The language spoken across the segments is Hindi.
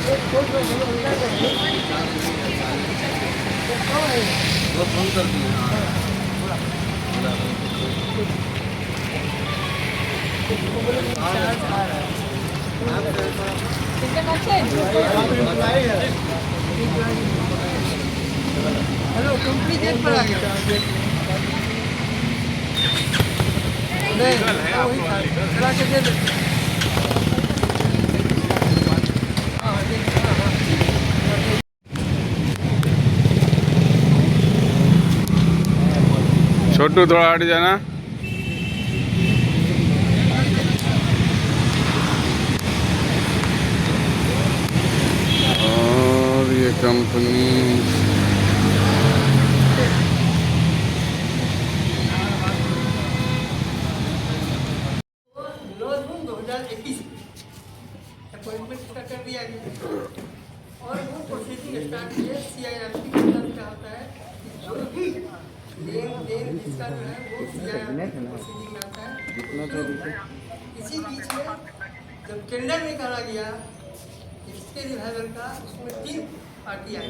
वो फोन कर दिए। हेलो कंपनी गेट पर आ गया नहीं वही था चला के दे देते हाँ देखिए हाँ हाँ छोटू थोड़ा हट जाना। और ये कंपनी जून 2021 अपॉइंटमेंट इसका कर दिया गया और वो प्रोसीडिंग स्टार्ट किए CIRP के तहत क्या होता है कि जो भी लेन देन इसका जो है वो CIRP प्रोसीडिंग में आता है। इसी बीच में जब टेंडर निकाला गया इसके रिवाइवल का उसमें 3 पार्टियां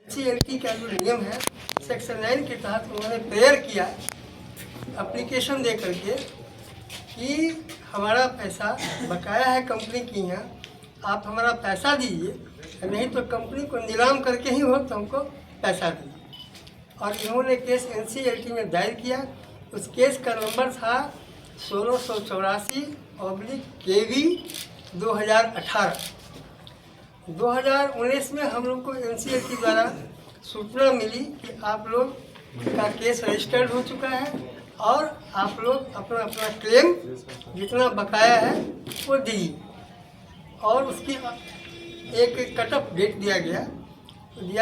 CLT का जो नियम है सेक्शन 9 के तहत उन्होंने प्रेयर किया एप्लीकेशन दे करके कि हमारा पैसा बकाया है कंपनी की यहाँ, आप हमारा पैसा दीजिए, नहीं तो कंपनी को नीलाम करके ही हो तो हमको पैसा दीजिए। और इन्होंने केस NCLT में दायर किया। उस केस का नंबर था 1684/KV 2018। 2019 में हम लोग को NCLT द्वारा सूचना मिली कि आप लोग का केस रजिस्टर्ड हो चुका है और आप लोग अपना अपना क्लेम जितना बकाया है वो दीजिए। और उसकी एक कट ऑफ डेट दिया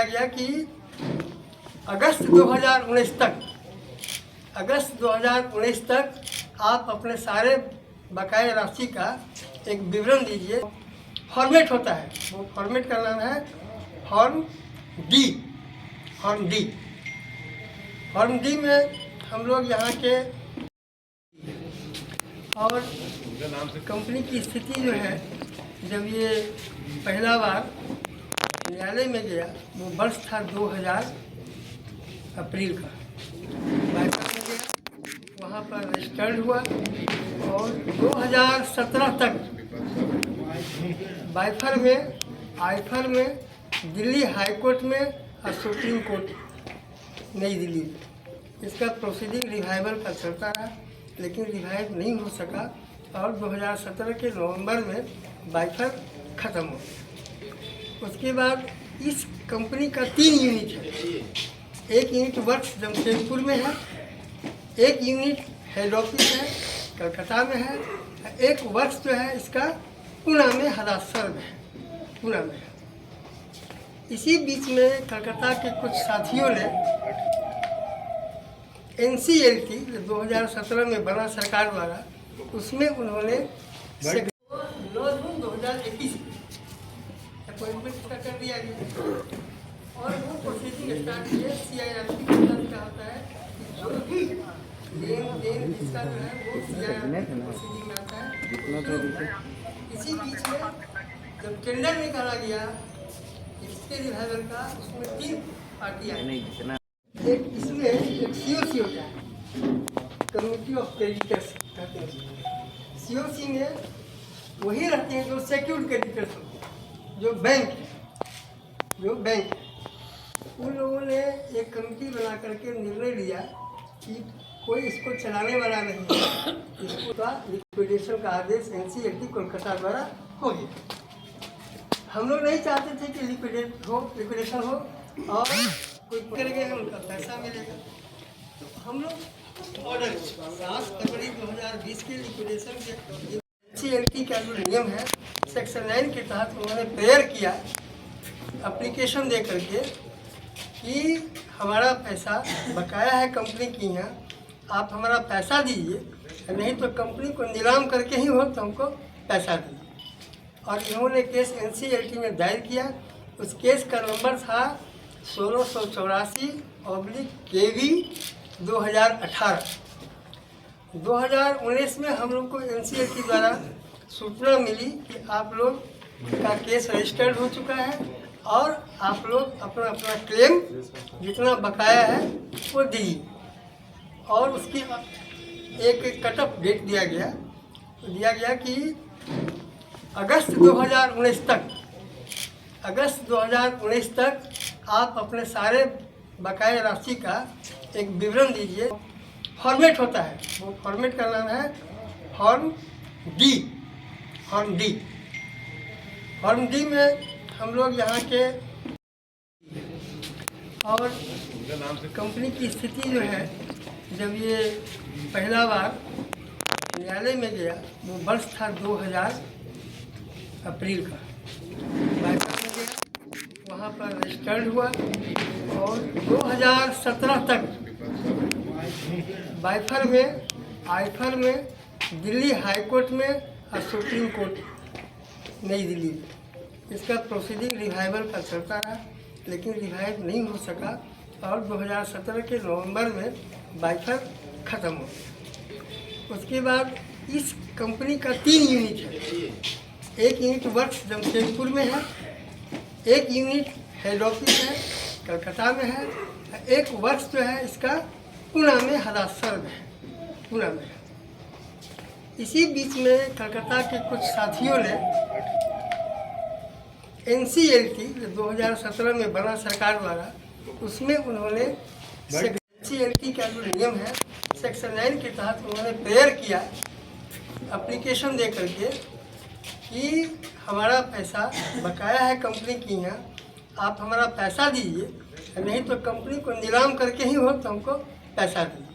गया कि अगस्त 2019 तक आप अपने सारे बकाया राशि का एक विवरण दीजिए। फॉर्मेट होता है, वो फॉर्मेट का नाम है फॉर्म डी में हम लोग यहाँ के और कंपनी की स्थिति जो है जब ये पहला बार न्यायालय में गया वो वर्ष था 2000 अप्रैल का बाईफर में गया, वहाँ पर रजिस्टर्ड हुआ और 2017 तक आईफर में दिल्ली हाई कोर्ट में और सुप्रीम कोर्ट नई दिल्ली में इसका प्रोसीडिंग रिवाइवल का चलता रहा, लेकिन रिवाइव नहीं हो सका और 2017 के नवंबर में बाइफर ख़त्म हो गया। उसके बाद इस कंपनी का 3 यूनिट है। एक यूनिट वर्क्स जमशेदपुर में है, एक यूनिट हेड ऑफिस है कलकत्ता में है, एक वर्क्स जो है इसका पुणे में हदासर में है, पुणे में है। इसी बीच में कलकत्ता के कुछ साथियों ने NCLT 2017 में बना सरकार द्वारा, उसमें उन्होंने 9 जून 2021 अपॉइंटमेंट इसका कर दिया गया और वो प्रोसीडिंग स्टार्ट किए CIRP के तहत क्या होता है कि जो भी लेन देन इसका जो है वो CIRP प्रोसीडिंग में आता है। इसी बीच में जब टेंडर निकाला गया इसके रिवाइवल का उसमें 3 पार्टियां एक इसमें एक COC होता है, कम्युनिटी ऑफ क्रेडिटर्स कहते हैं। COC में वही रहते हैं जो सिक्योर्ड क्रेडिटर्स होते हैं, जो बैंक है। उन लोगों ने एक कमेटी बना करके निर्णय लिया कि कोई इसको चलाने वाला नहीं है, इसको का लिक्विडेशन का आदेश NCLT कोलकाता द्वारा हो गया। हम लोग नहीं चाहते थे कि लिक्विडेशन हो और कोई करेंगे उनका पैसा मिलेगा, तो हम लोग ऑर्डर 7 फरवरी 2020 के लिक्विडेशन के NCLT का जो नियम है सेक्शन 9 के तहत उन्होंने प्रेयर किया एप्लीकेशन दे करके कि हमारा पैसा बकाया है कंपनी की यहाँ, आप हमारा पैसा दीजिए, नहीं तो कंपनी को नीलाम करके ही हो तो हमको पैसा दीजिए। और इन्होंने केस NCLT में दायर किया। उस केस का नंबर था 1684/KV 2018। 2019 में हम लोग को NCLT द्वारा सूचना मिली कि आप लोग का केस रजिस्टर्ड हो चुका है और आप लोग अपना अपना क्लेम जितना बकाया है वो दीजिए। और उसकी एक कट ऑफ डेट दिया गया कि अगस्त 2019 तक आप अपने सारे बकाया राशि का एक विवरण दीजिए। फॉर्मेट होता है, वो फॉर्मेट का नाम है फॉर्म डी में हम लोग यहाँ के और कंपनी की स्थिति जो है, जब ये पहला बार न्यायालय में गया वो वर्ष था 2000 अप्रैल का, बाईपास में गया, वहाँ पर रजिस्टर्ड हुआ और 2017 तक आईफर में दिल्ली हाई कोर्ट में और सुप्रीम कोर्ट नई दिल्ली में इसका प्रोसीडिंग रिवाइवल का चलता रहा, लेकिन रिवाइव नहीं हो सका और 2017 के नवंबर में बाइफर ख़त्म हो गया। उसके बाद इस कंपनी का 3 यूनिट है। एक यूनिट वर्क्स जमशेदपुर में है, एक यूनिट हेड ऑफिस है कलकत्ता में है, एक वर्क्स जो है इसका पुणे में हदासर में है, पुणे में है। इसी बीच में कलकत्ता के कुछ साथियों ने NCLT 2017 में बना सरकार द्वारा, उसमें उन्होंने NCLT का जो नियम है सेक्शन 9 के तहत उन्होंने प्रेयर किया एप्लीकेशन दे करके कि हमारा पैसा बकाया है कंपनी की यहाँ, आप हमारा पैसा दीजिए, नहीं तो कंपनी को नीलाम करके ही हो तो हमको पैसा दीजिए।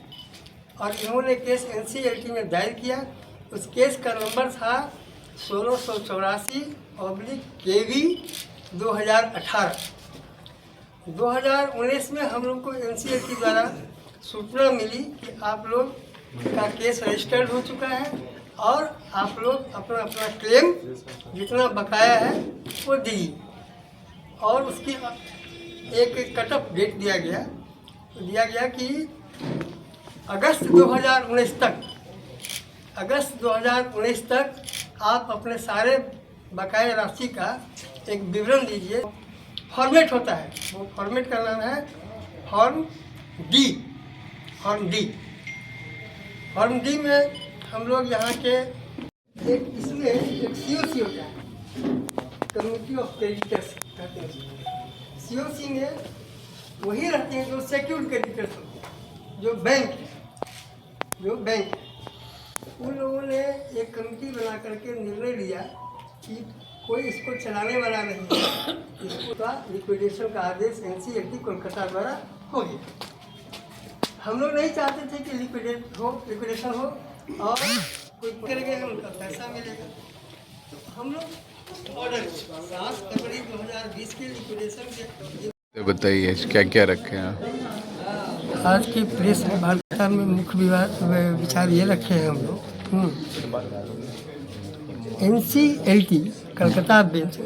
और इन्होंने केस NCLT में दायर किया। उस केस का नंबर था 1684/KV 2018। 2019 में हम लोग को NCLT द्वारा सूचना मिली कि आप लोग का केस रजिस्टर्ड हो चुका है और आप लोग अपना अपना क्लेम जितना बकाया है वो दीजिए। और उसकी एक कट ऑफ डेट दिया गया कि अगस्त 2019 तक आप अपने सारे बकाया राशि का एक विवरण दीजिए। फॉर्मेट होता है, वो फॉर्मेट का नाम है फॉर्म डी में हम लोग यहाँ के इसमें एक COC होता है, कम्युनिटी ऑफ क्रेडिटर्स कहते हैं। COC में वही रहते हैं जो सिक्योर्ड क्रेडिटर्स होते हैं, जो बैंक है। उन लोगों ने एक कमेटी बना करके निर्णय लिया कि कोई इसको चलाने वाला नहीं है, इसको लिक्विडेशन का आदेश NCLT कोलकाता द्वारा हो गया। हम लोग नहीं चाहते थे कि लिक्विडेशन हो और कोई करेंगे उनका पैसा मिलेगा, तो हम लोग ऑर्डर 7 फरवरी 2020 के लिक्विडेशन के। बताइए क्या क्या रखे हैं आज की प्रेस वार्ता में मुख्य विचार ये रखे हैं हम लोग। NCLT कलकत्ता बेंच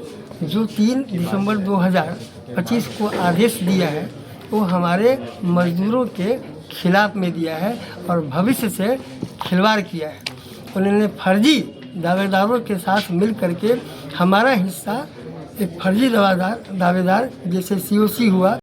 जो 3 दिसंबर 2025 को आदेश दिया है वो हमारे मजदूरों के खिलाफ में दिया है और भविष्य से खिलवाड़ किया है। उन्होंने फर्जी दावेदारों के साथ मिल करके हमारा हिस्सा एक फर्जी दावेदार जैसे COC हुआ